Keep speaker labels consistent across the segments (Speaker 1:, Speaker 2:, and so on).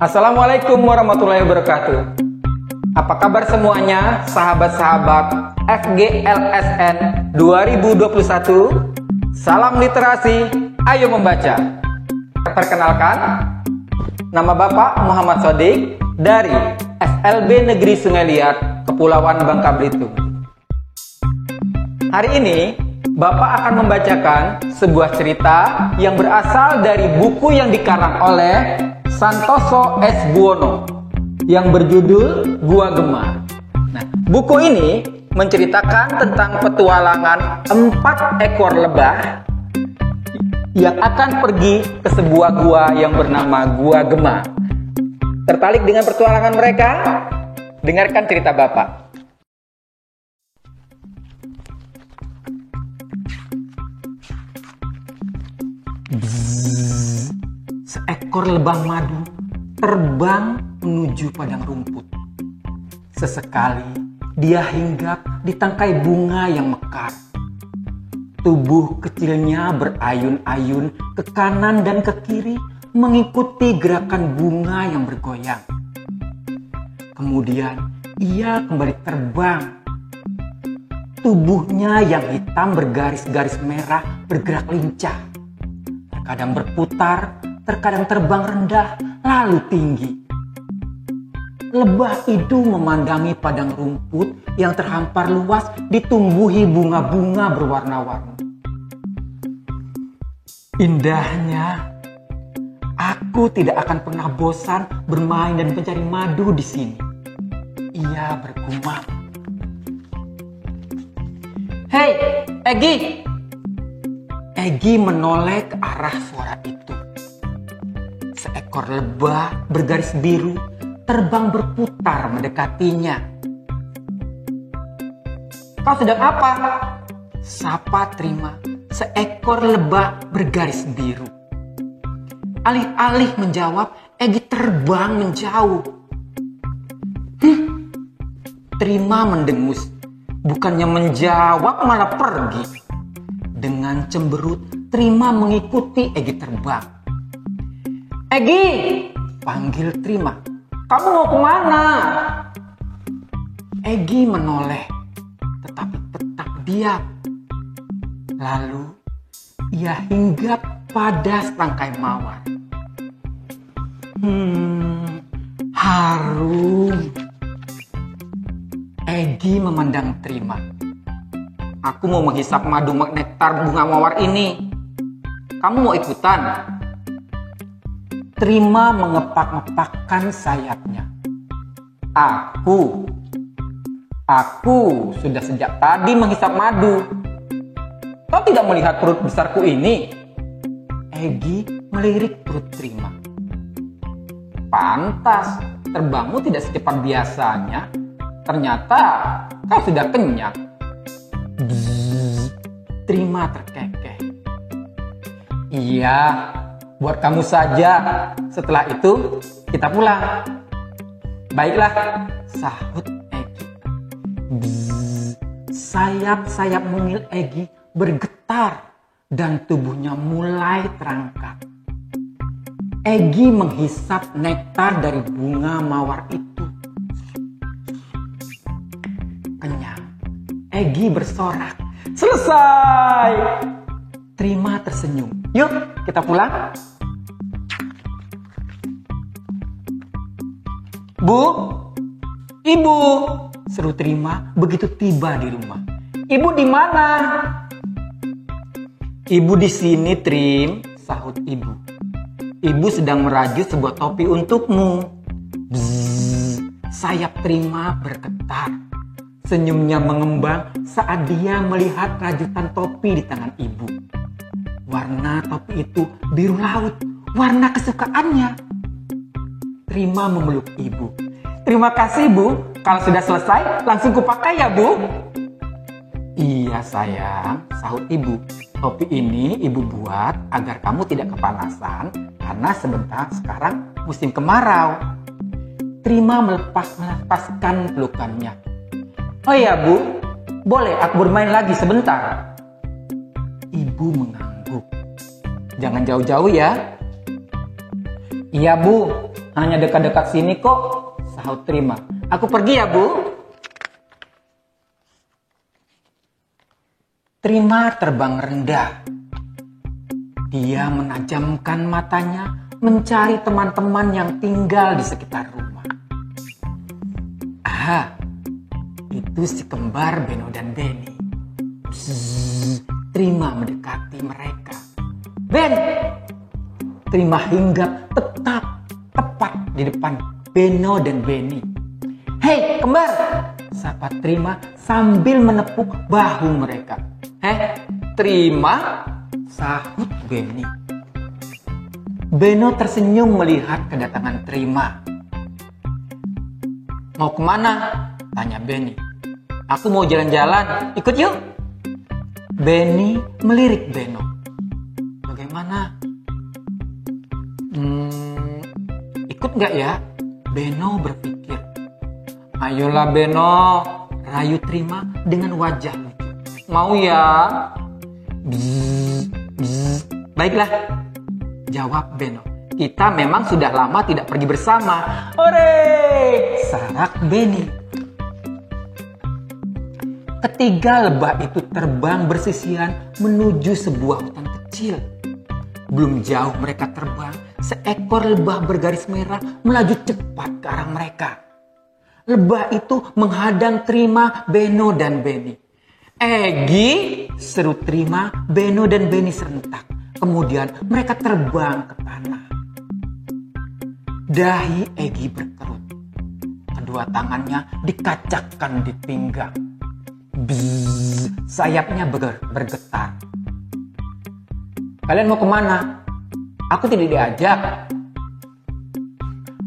Speaker 1: Assalamualaikum warahmatullahi wabarakatuh. Apa kabar semuanya, sahabat-sahabat FGLSN 2021? Salam literasi, ayo membaca. Perkenalkan, nama Bapak Muhammad Sodik dari SLB Negeri Sungai Liat, Kepulauan Bangka Belitung. Hari ini, Bapak akan membacakan sebuah cerita yang berasal dari buku yang dikarang oleh Santoso S. Buwono yang berjudul Gua Gema. Nah, buku ini menceritakan tentang petualangan 4 ekor lebah yang akan pergi ke sebuah gua yang bernama Gua Gema. Tertarik dengan petualangan mereka? Dengarkan cerita Bapak. Seekor lebah madu terbang menuju padang rumput. Sesekali dia hinggap di tangkai bunga yang mekar. Tubuh kecilnya berayun-ayun ke kanan dan ke kiri mengikuti gerakan bunga yang bergoyang. Kemudian ia kembali terbang. Tubuhnya yang hitam bergaris-garis merah bergerak lincah. Terkadang berputar, terkadang terbang rendah, lalu tinggi. Lebah itu memandangi padang rumput yang terhampar luas ditumbuhi bunga-bunga berwarna-warni. Indahnya, aku tidak akan pernah bosan bermain dan mencari madu di sini. Ia bergumam. Hei, Egi! Egi menoleh ke arah suara itu. Seekor lebah bergaris biru terbang berputar mendekatinya. Kau sedang apa? Sapa Trima, seekor lebah bergaris biru. Alih-alih menjawab, Egi terbang menjauh. Trima mendengus. Bukannya menjawab malah pergi. Dengan cemberut, Trima mengikuti Egi terbang. Egi! Panggil Trima. Kamu mau kemana? Egi menoleh, tetapi tetap diam. Lalu, ia hinggap pada setangkai mawar. Harum. Egi memandang Trima. Aku mau menghisap madu nektar bunga mawar ini. Kamu mau ikutan? Trima mengepak-ngepakkan sayapnya. Aku sudah sejak tadi menghisap madu. Kau tidak melihat perut besarku ini? Egi melirik perut Trima. Pantas, terbangmu tidak secepat biasanya. Ternyata kau sudah kenyang. Trima terkekeh. Iya, buat kamu saja. Setelah itu kita pulang. Baiklah, sahut Egi. Sayap-sayap mungil Egi bergetar dan tubuhnya mulai terangkat. Egi menghisap nektar dari bunga mawar itu. Kenyang. Egi bersorak. Selesai! Trima tersenyum. Yuk, kita pulang. Bu, Ibu, seru Trima begitu tiba di rumah. Ibu di mana? Ibu di sini, Trim, sahut Ibu. Ibu sedang merajut sebuah topi untukmu. Sayap Trima bergetar. Senyumnya mengembang saat dia melihat rajutan topi di tangan Ibu. Warna topi itu biru laut, warna kesukaannya. Trima memeluk Ibu. Terima kasih, Bu. Kalau sudah selesai, langsung kupakai ya, Bu. Iya, sayang, sahut Ibu. Topi ini Ibu buat agar kamu tidak kepanasan karena sebentar sekarang musim kemarau. Trima melepaskan pelukannya. Oh iya, Bu. Boleh aku bermain lagi sebentar? Ibu mengangguk. Jangan jauh-jauh ya. Iya, Bu. hanya dekat-dekat sini kok, sahut Trima. Aku pergi ya, Bu. Trima terbang rendah. Dia menajamkan matanya mencari teman-teman yang tinggal di sekitar rumah. Ah, itu si kembar Beno dan Beni. Trima mendekati mereka. Ben! Trima hinggap tepat di depan Beno dan Beni. Hei, kembar! Sapa Trima sambil menepuk bahu mereka. Trima? Sahut Beni. Beno tersenyum melihat kedatangan Trima. Mau kemana? Tanya Beni. Aku mau jalan-jalan, ikut yuk. Beni melirik Beno. Bagaimana? Ikut nggak ya? Beno berpikir. Ayolah Beno, rayu Trima dengan wajah lucu. Mau ya? Baiklah, jawab Beno. Kita memang sudah lama tidak pergi bersama. Hore! Sarak Beni. Ketiga lebah itu terbang bersisian menuju sebuah hutan kecil. Belum jauh mereka terbang, seekor lebah bergaris merah melaju cepat ke arah mereka. Lebah itu menghadang Trima, Beno, dan Beni. Egi, seru Trima, Beno, dan Beni serentak. Kemudian mereka terbang ke tanah. Dahi Egi berkerut. Kedua tangannya dikacakkan di pinggang. Bzzz, sayapnya bergetar. Kalian mau kemana? Aku tidak diajak.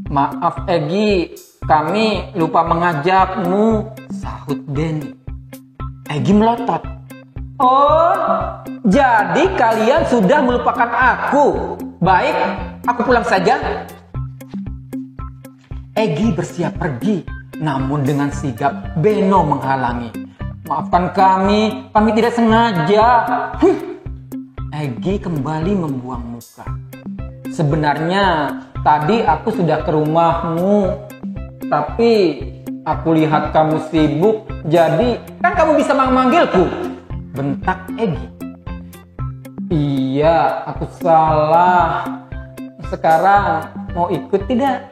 Speaker 1: Maaf Egi, kami lupa mengajakmu, sahut Beni. Egi melotot. Oh, jadi kalian sudah melupakan aku. Baik, aku pulang saja. Egi bersiap pergi, namun dengan sigap Beno menghalangi. Maafkan kami tidak sengaja. Egi kembali membuang muka. Sebenarnya tadi aku sudah ke rumahmu, tapi aku lihat kamu sibuk, jadi kan kamu bisa memanggilku. Bentak Egi. Iya, aku salah. Sekarang mau ikut tidak?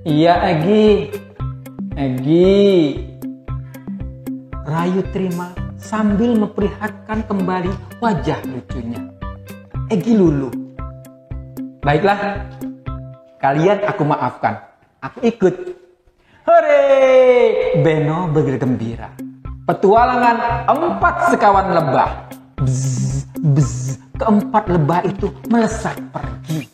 Speaker 1: Iya Egi. Rayu Trima sambil memperlihatkan kembali wajah lucunya. Egi luluh. Baiklah, kalian aku maafkan. Aku ikut. Hore! Beno bergembira. Petualangan 4 sekawan lebah. Bzz, bzz. Keempat lebah itu melesat pergi.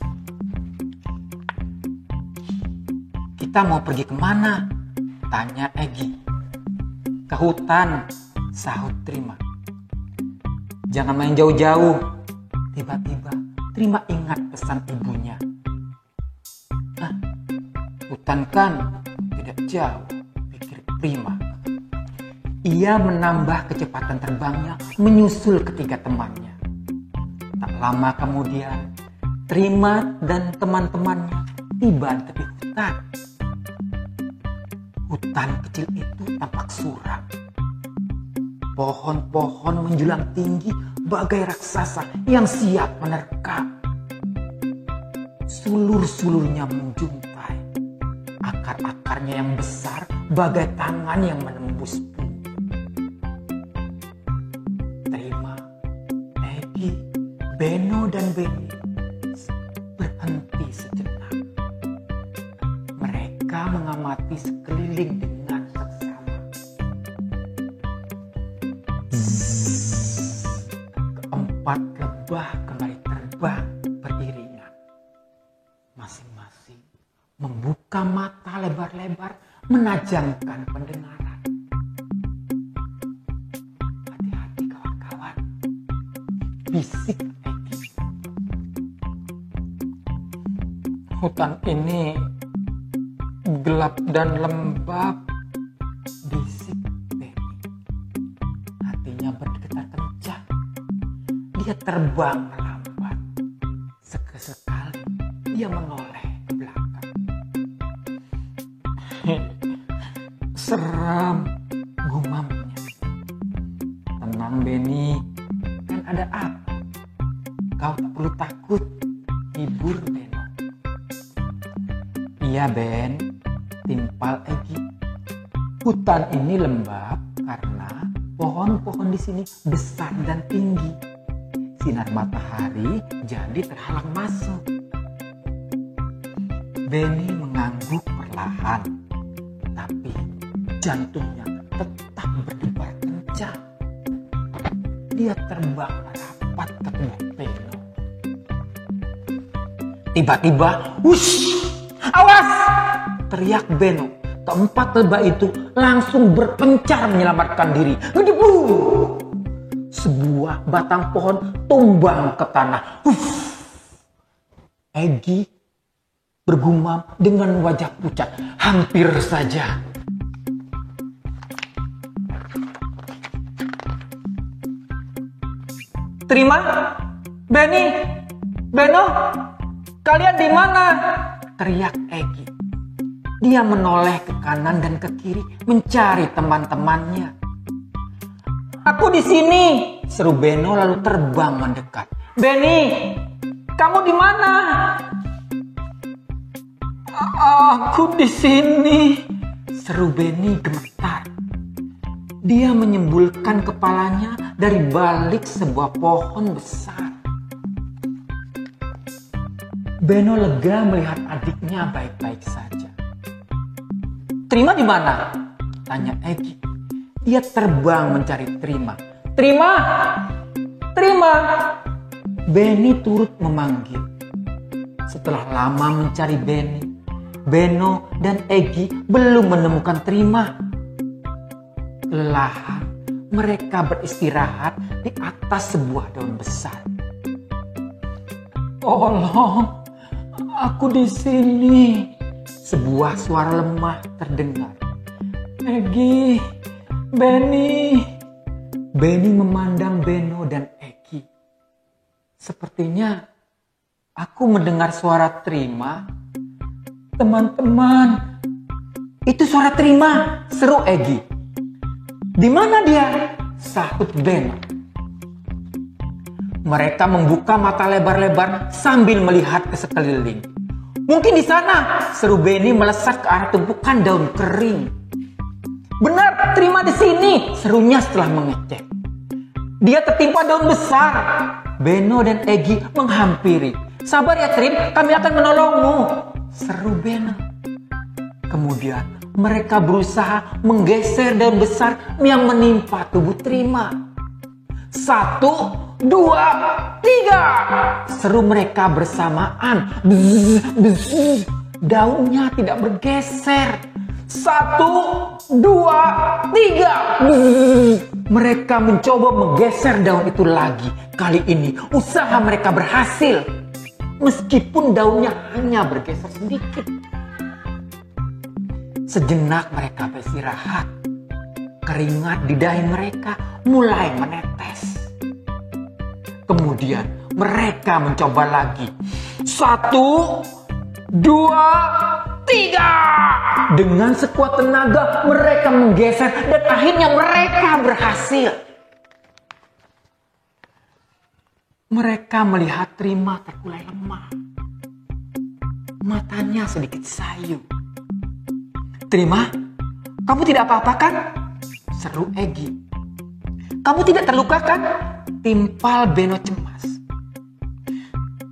Speaker 1: Kita mau pergi kemana? Tanya Egi. Ke hutan, sahut Trima. Jangan main jauh-jauh. Tiba-tiba Trima ingat pesan ibunya. Hutan kan tidak jauh, pikir Trima. Ia menambah kecepatan terbangnya menyusul ketiga temannya. Tak lama kemudian, Trima dan teman-temannya tiba di tepi hutan. Hutan kecil itu tampak suram. Pohon-pohon menjulang tinggi bagai raksasa yang siap menerkam. Sulur-sulurnya menjuntai. Akar-akarnya yang besar bagai tangan yang menembus bumi. Trima, Egi, Beno, dan Beni berhenti sejenak. Mereka mengamati sekeliling dengan seksama. Keempat lebah kembali terbang beriringan. Masing-masing membuka mata lebar-lebar, menajamkan pendengaran. Hati-hati kawan-kawan, bisik Egi. Hutan ini gelap dan lembab, bisik Beni. Hatinya bergetar kencang. Dia terbang melambat. Sekali dia menoleh ke belakang. Serem, gumamnya. Tenang Benny, kan ada aku. Kau tak perlu takut, hibur Beno. Iya Ben, timpal Egi. Hutan ini lembab karena pohon-pohon di sini besar dan tinggi. Sinar matahari jadi terhalang masuk. Benny mengangguk perlahan, tapi jantungnya tetap berdebar kencang. Dia terbang rapat ke tubuh Beno. Tiba-tiba, wush! Awas! Teriak Beno. Keempat lebah itu langsung berpencar menyelamatkan diri. Gedebu! Sebuah batang pohon tumbang ke tanah. Egi bergumam dengan wajah pucat. Hampir saja. Terima, Benny, Beno, kalian di mana? Teriak Egi. Dia menoleh ke kanan dan ke kiri mencari teman-temannya. Aku di sini, seru Beno lalu terbang mendekat. Benny, kamu di mana? Aku di sini, seru Benny gemetar. Dia menyembulkan kepalanya dari balik sebuah pohon besar. Beno lega melihat adiknya baik-baik saja. Terima di mana? Tanya Egi. Dia terbang mencari Terima. Terima! Terima! Benny turut memanggil. Setelah lama mencari Benny, Beno dan Egi belum menemukan Terima. Kelelahan, mereka beristirahat di atas sebuah daun besar. Tolong, aku di sini. Sebuah suara lemah terdengar. Egi, Benny. Benny memandang Beno dan Egi. Sepertinya aku mendengar suara Terima. Teman-teman, itu suara Terima, seru Egi. Di mana dia? Sahut Beno. Mereka membuka mata lebar-lebar sambil melihat ke sekeliling. Mungkin di sana, seru Benny melesat ke arah tumpukan daun kering. Benar, Terima di sini, serunya setelah mengecek. Dia tertimpa daun besar. Beno dan Egi menghampiri. Sabar ya Trim, kami akan menolongmu, seru Beno. Kemudian mereka berusaha menggeser daun besar yang menimpa tubuh Terima. 1, 2, 3, seru mereka bersamaan. Bzz, bzz. Daunnya tidak bergeser. 1, 2, 3. Bzz. Mereka mencoba menggeser daun itu lagi. Kali ini usaha mereka berhasil. Meskipun daunnya hanya bergeser sedikit. Sejenak mereka beristirahat. Keringat di dahi mereka mulai menetes. Kemudian mereka mencoba lagi. 1, 2, 3. Dengan sekuat tenaga mereka menggeser dan akhirnya mereka berhasil. Mereka melihat Terima terkulai lemah. Matanya sedikit sayu. Terima, kamu tidak apa-apa kan? Seru Egi. Kamu tidak terluka kan? Timpal Beno cemas.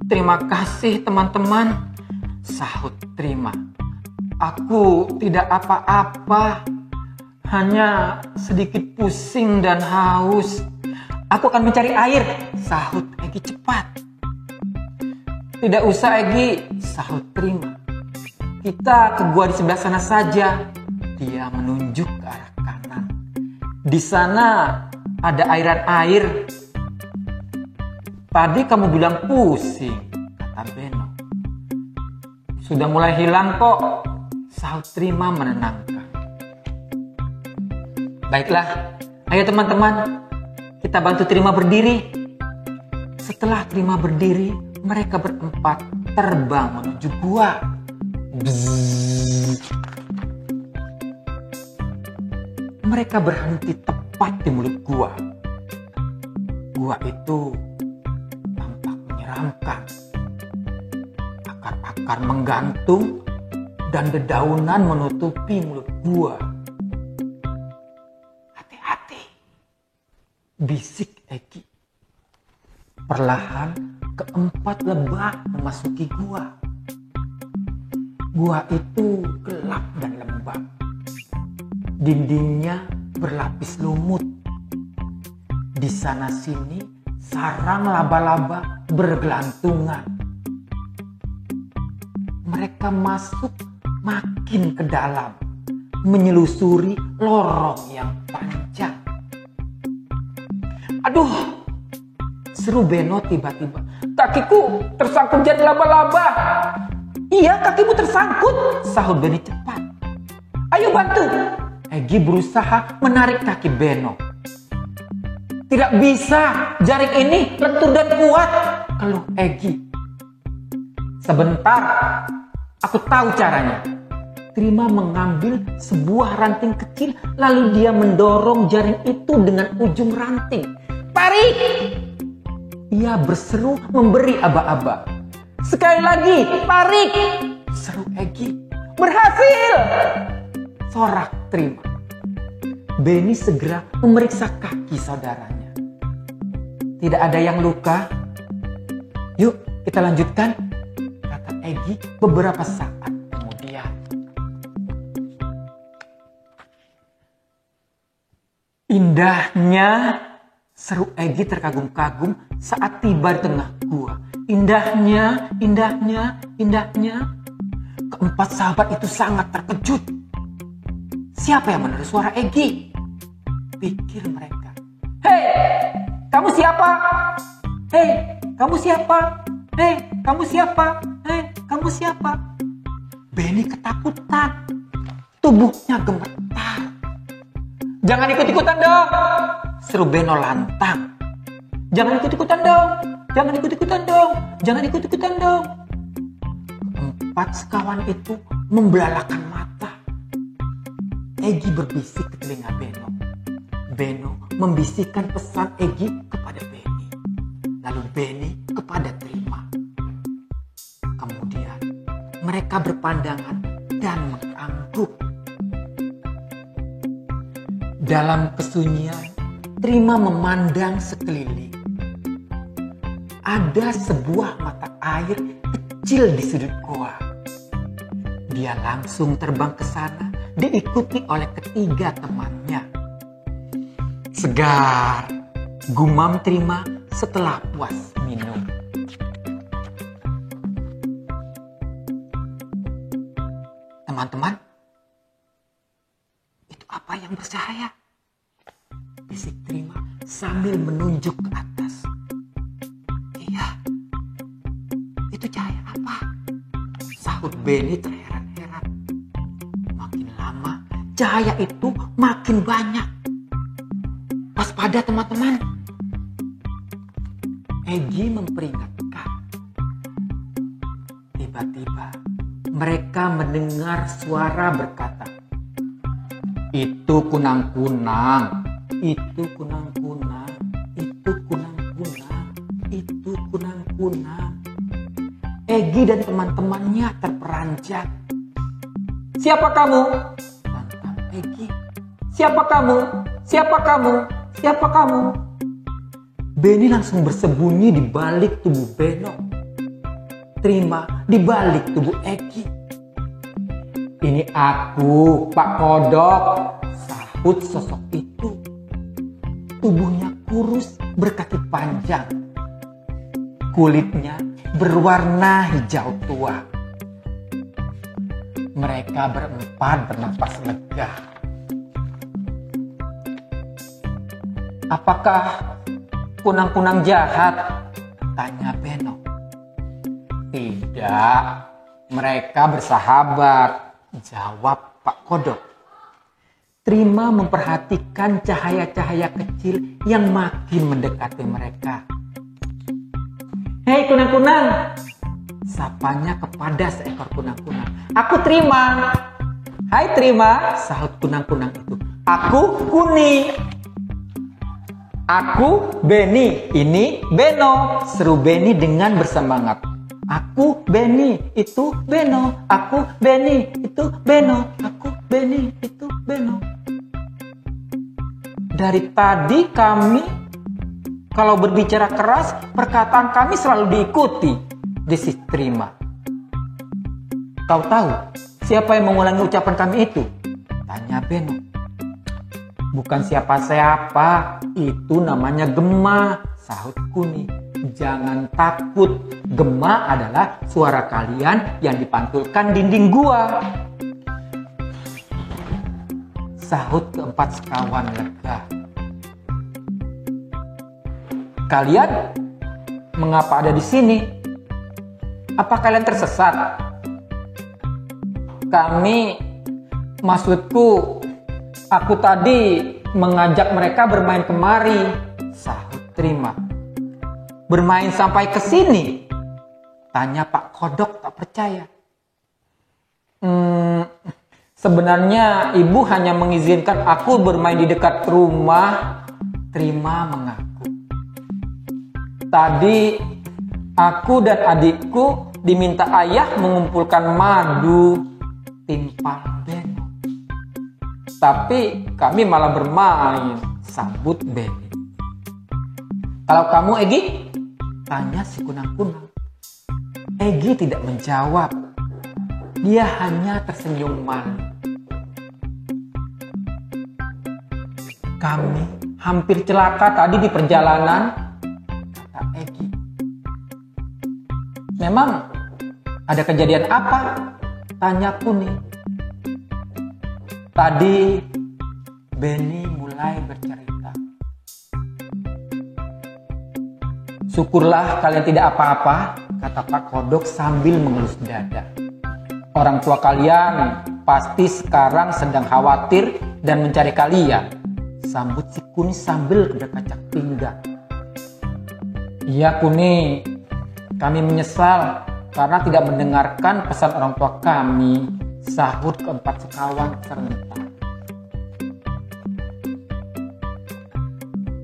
Speaker 1: Terima kasih teman-teman, sahut Terima. Aku tidak apa-apa, hanya sedikit pusing dan haus. Aku akan mencari air, sahut Egi cepat. Tidak usah Egi, sahut Terima. Kita ke gua di sebelah sana saja. Dia menunjuk ke arah kanan. Di sana ada airan air. Tadi kamu bilang pusing, kata Beno. Sudah mulai hilang kok, sahut Terima menenangkan. Baiklah, ayo teman-teman, kita bantu Terima berdiri. Setelah Terima berdiri, mereka berempat terbang menuju gua. Bzzz. Mereka berhenti tepat di mulut gua. Gua itu tampak menyeramkan. Akar-akar menggantung dan dedaunan menutupi mulut gua. Hati-hati, bisik Egi. Perlahan keempat lebah memasuki gua. Gua itu gelap dan lembab. Dindingnya berlapis lumut. Di sana sini sarang laba-laba bergelantungan. Mereka masuk makin ke dalam, menyelusuri lorong yang panjang. Aduh, seru Beno tiba-tiba. Kakiku tersangkut jadi laba-laba. Iya, kakimu tersangkut, sahut Beni cepat. Ayo bantu. Egi berusaha menarik kaki Beno. Tidak bisa, jaring ini lentur dan kuat, keluh Egi. Sebentar, aku tahu caranya. Trima mengambil sebuah ranting kecil, lalu dia mendorong jaring itu dengan ujung ranting. Tarik! Ia berseru memberi aba-aba. Sekali lagi, tarik! Seru Egi. Berhasil! Sorak Trima. Beni segera memeriksa kaki saudaranya. Tidak ada yang luka. Yuk kita lanjutkan, kata Egi beberapa saat kemudian. Indahnya, seru Egi terkagum-kagum saat tiba di tengah gua. Indahnya, indahnya, indahnya. Keempat sahabat itu sangat terkejut. Siapa yang menerus suara Egi? Pikir mereka. Hei, kamu siapa? Hei, kamu siapa? Hei, kamu siapa? Hei, kamu siapa? Beni ketakutan. Tubuhnya gemetar. Jangan ikut-ikutan dong, seru Beno lantang. Jangan ikut-ikutan dong, jangan ikut-ikutan dong, jangan ikut-ikutan dong. Keempat sekawan itu membelalakan mata. Egi berbisik ke telinga Beno. Beno membisikkan pesan Egi kepada Beni. Lalu Beni kepada Trima. Kemudian mereka berpandangan dan mengangguk. Dalam kesunyian, Trima memandang sekeliling. Ada sebuah mata air kecil di sudut goa. Dia langsung terbang ke sana, diikuti oleh ketiga temannya. Segar, gumam Trima setelah puas minum. Teman-teman, itu apa yang bercahaya? Bisik Trima sambil menunjuk ke atas. Iya, itu cahaya apa? Sahut Beni terheran-heran. Makin lama, cahaya itu makin banyak. Waspada teman-teman. Egi memperingatkan. Tiba-tiba mereka mendengar suara berkata, itu kunang-kunang, itu kunang-kunang, itu kunang-kunang, itu kunang-kunang. Egi dan teman-temannya terperanjat. Siapa kamu? Tantang Egi. Siapa kamu? Siapa kamu? Siapa kamu? Beni langsung bersembunyi di balik tubuh Beno. Trima di balik tubuh Egi. Ini aku, Pak Kodok, sahut sosok itu. Tubuhnya kurus berkaki panjang. Kulitnya berwarna hijau tua. Mereka berempat bernapas lega. Apakah kunang-kunang jahat? Tanya Beno. Tidak, mereka bersahabat, jawab Pak Kodok. Trima memperhatikan cahaya-cahaya kecil yang makin mendekati mereka. Hei kunang-kunang, sapanya kepada seekor kunang-kunang. Aku Trima. Hai Trima, sahut kunang-kunang itu. Aku Kuni. Aku Beni. Ini Beno. Seru Beni dengan bersemangat. Aku Beni, itu Beno. Aku Beni, itu Beno. Aku Beni, itu Beno. Dari tadi kami, kalau berbicara keras, perkataan kami selalu diikuti. This is Trima. Kau tahu siapa yang mengulangi ucapan kami itu? Tanya Beno. Bukan siapa-siapa, itu namanya Gema, sahut Kuni. Jangan takut, Gema adalah suara kalian yang dipantulkan dinding gua. Sahut keempat sekawan lega. Kalian mengapa ada di sini? Apa kalian tersesat? Maksudku, aku tadi mengajak mereka bermain kemari, sahut Trima. Bermain sampai ke sini? Tanya Pak Kodok tak percaya. Sebenarnya ibu hanya mengizinkan aku bermain di dekat rumah. Trima mengaku. Tadi aku dan adikku diminta ayah mengumpulkan madu, timpal Beno. Tapi kami malah bermain, sambut Beni. Kalau kamu Egi? Tanya si kunang-kunang. Egi tidak menjawab. Dia hanya tersenyum malu. Kami hampir celaka tadi di perjalanan, kata Egi. Memang ada kejadian apa? Tanya Kuni. Tadi Beni mulai bercerita. Syukurlah kalian tidak apa-apa, kata Pak Kodok sambil mengelus dada. Orang tua kalian pasti sekarang sedang khawatir dan mencari kalian, sambut si Kuni sambil berkacak pinggang. Iya Kuni, kami menyesal karena tidak mendengarkan pesan orang tua kami, sahut keempat sekawan serentak.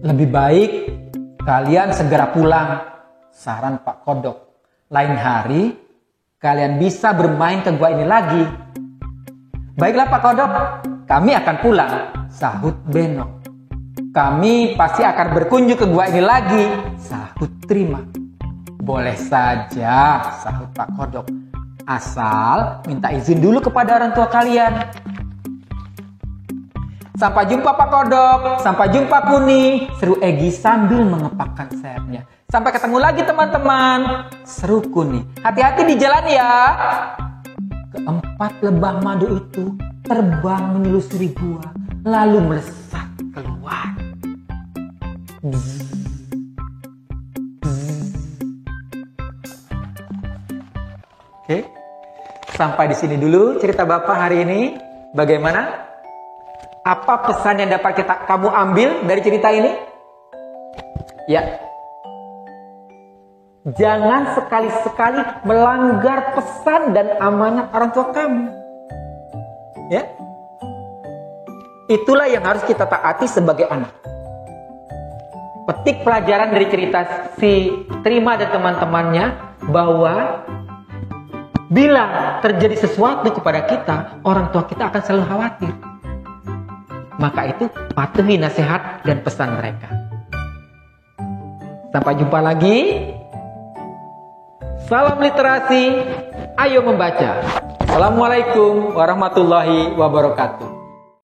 Speaker 1: Lebih baik kalian segera pulang, saran Pak Kodok. Lain hari kalian bisa bermain ke gua ini lagi. Baiklah Pak Kodok, kami akan pulang, sahut Beno. Kami pasti akan berkunjung ke gua ini lagi, sahut Trima. Boleh saja, sahut Pak Kodok. Asal minta izin dulu kepada orang tua kalian. Sampai jumpa Pak Kodok, sampai jumpa Kuni, seru Egi sambil mengepakkan sayapnya. Sampai ketemu lagi teman-teman, seru Kuni. Hati-hati di jalan ya. Keempat lebah madu itu terbang menyelusuri gua, lalu melesat keluar. Oke, sampai di sini dulu cerita Bapak hari ini. Bagaimana? Apa pesan yang dapat kamu ambil dari cerita ini? Ya, jangan sekali-sekali melanggar pesan dan amanat orang tua kamu. Ya, itulah yang harus kita taati sebagai anak. Petik pelajaran dari cerita si Trima dan teman-temannya bahwa bila terjadi sesuatu kepada kita, orang tua kita akan selalu khawatir. Maka itu patuhi nasihat dan pesan mereka. Sampai jumpa lagi. Salam literasi, ayo membaca. Assalamualaikum warahmatullahi wabarakatuh.